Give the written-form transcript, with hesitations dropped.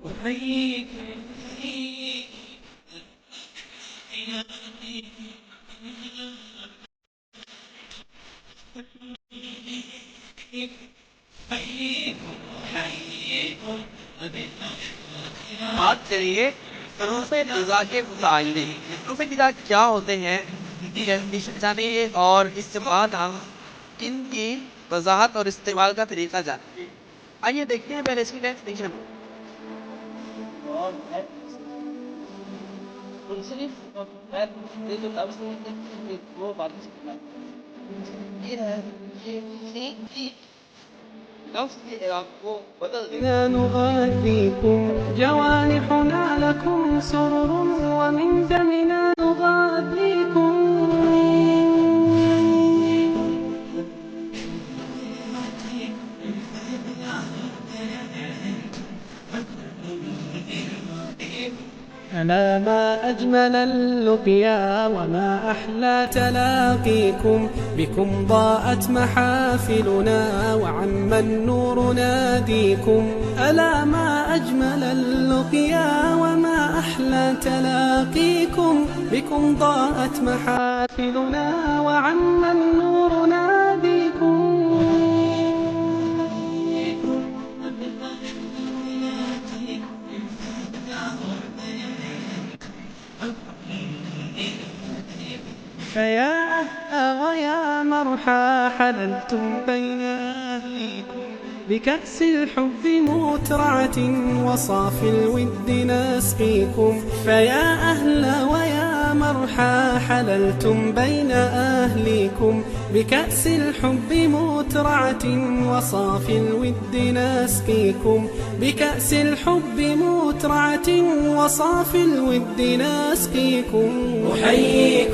أحييك बात करिए रूफ़े फ़िज़ा के मुताल्लिक़। रूफ़े फ़िज़ा क्या होते हैं, जानिए और इसके बाद हम इनकी वज़ाहत और इस्तेमाल का तरीक़ा जानते हैं। आइए देखते हैं पहले इसकी डेफ़िनेशन। إذا نغذيكم جوانحنا لكم سرر ومن دمنا نغذيكم. ألا ما أجمل اللقيا وما أحلى تلاقيكم. بكم ضاءت محافلنا وعم النور ناديكم. ألا ما أجمل اللقيا وما أحلى تلاقيكم. بكم ضاءت محافلنا وعم النور ناديكم. فيا أهلا ويا مرحى حللتم بين أهليكم. بكأس الحب مترعة وصافي الود نسقيكم. فيا أهلا ويا مرحى حللتم بين أهليكم. بكأس الحب مترعة وصافي الود نسقيكم. بكأس الحب مترعة وصافي الود نسقيكم. أحييكم